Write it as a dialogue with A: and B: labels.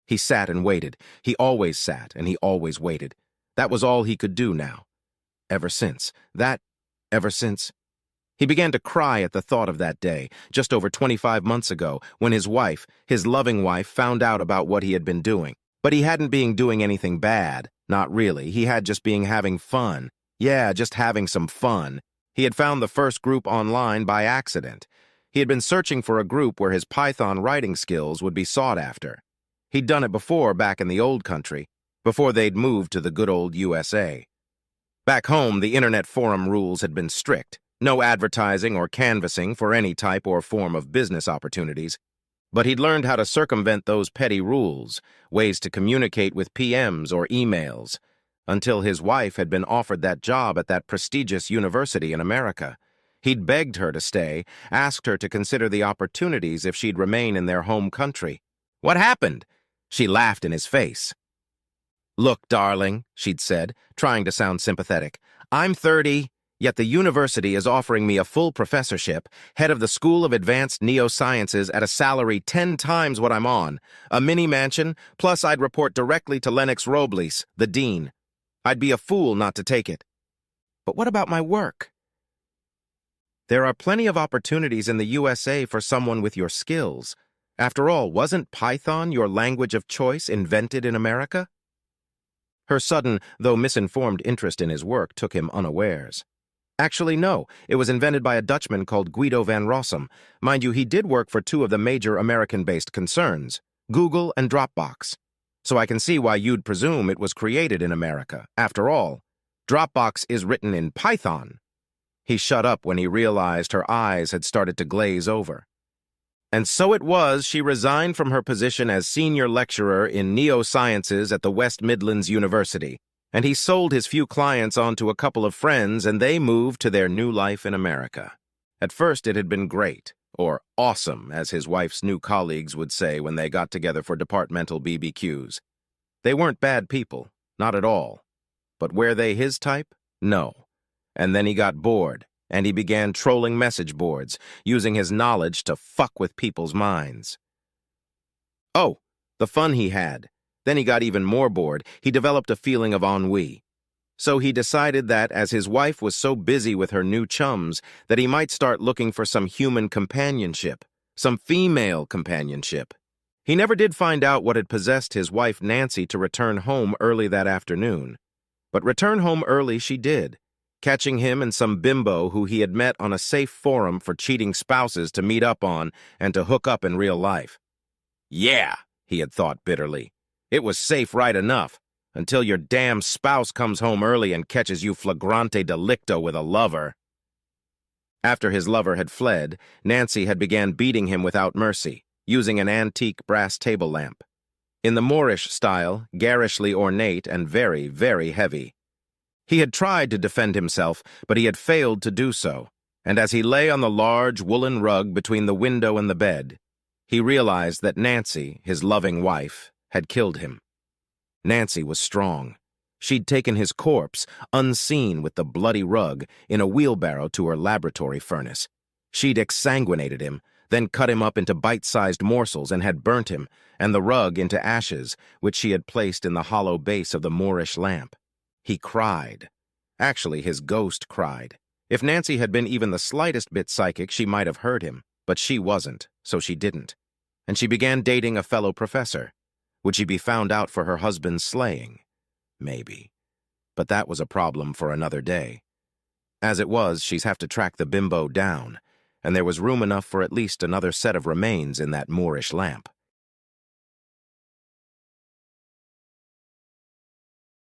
A: He sat and waited. He always sat, and he always waited. That was all he could do now. Ever since. He began to cry at the thought of that day, just over 25 months ago, when his wife, his loving wife, found out about what he had been doing. But he hadn't been doing anything bad. Not really. He had just been having fun. Yeah, just having some fun. He had found the first group online by accident. He had been searching for a group where his Python writing skills would be sought after. He'd done it before back in the old country, before they'd moved to the good old USA. Back home, the internet forum rules had been strict. No advertising or canvassing for any type or form of business opportunities. But he'd learned how to circumvent those petty rules, ways to communicate with PMs or emails, until his wife had been offered that job at that prestigious university in America. He'd begged her to stay, asked her to consider the opportunities if she'd remain in their home country. What happened? She laughed in his face. Look, darling, she'd said, trying to sound sympathetic. I'm 30. Yet the university is offering me a full professorship, head of the School of Advanced Neosciences at a salary 10 times what I'm on, a mini mansion, plus I'd report directly to Lennox Robles, the dean. I'd be a fool not to take it. But what about my work? There are plenty of opportunities in the USA for someone with your skills. After all, wasn't Python your language of choice invented in America? Her sudden, though misinformed interest in his work took him unawares. Actually, no. It was invented by a Dutchman called Guido van Rossum. Mind you, he did work for two of the major American-based concerns, Google and Dropbox. So I can see why you'd presume it was created in America. After all, Dropbox is written in Python. He shut up when he realized her eyes had started to glaze over. And so it was she resigned from her position as senior lecturer in neosciences at the West Midlands University. And he sold his few clients on to a couple of friends, and they moved to their new life in America. At first, it had been great, or awesome, as his wife's new colleagues would say when they got together for departmental BBQs. They weren't bad people, not at all. But were they his type? No. And then he got bored, and he began trolling message boards, using his knowledge to fuck with people's minds. Oh, the fun he had. Then he got even more bored. He developed a feeling of ennui. So he decided that, as his wife was so busy with her new chums, that he might start looking for some human companionship, some female companionship. He never did find out what had possessed his wife Nancy to return home early that afternoon. But return home early she did, catching him and some bimbo who he had met on a safe forum for cheating spouses to meet up on and to hook up in real life. Yeah, he had thought bitterly. It was safe right enough, until your damn spouse comes home early and catches you flagrante delicto with a lover. After his lover had fled, Nancy had begun beating him without mercy, using an antique brass table lamp. In the Moorish style, garishly ornate and very, very heavy. He had tried to defend himself, but he had failed to do so, and as he lay on the large woolen rug between the window and the bed, he realized that Nancy, his loving wife, had killed him. Nancy was strong. She'd taken his corpse, unseen with the bloody rug, in a wheelbarrow to her laboratory furnace. She'd exsanguinated him, then cut him up into bite-sized morsels and had burnt him, and the rug into ashes, which she had placed in the hollow base of the Moorish lamp. He cried. Actually, his ghost cried. If Nancy had been even the slightest bit psychic, she might have heard him, but she wasn't, so she didn't. And she began dating a fellow professor. Would she be found out for her husband's slaying? Maybe. But that was a problem for another day. As it was, she'd have to track the bimbo down, and there was room enough for at least another set of remains in that Moorish lamp.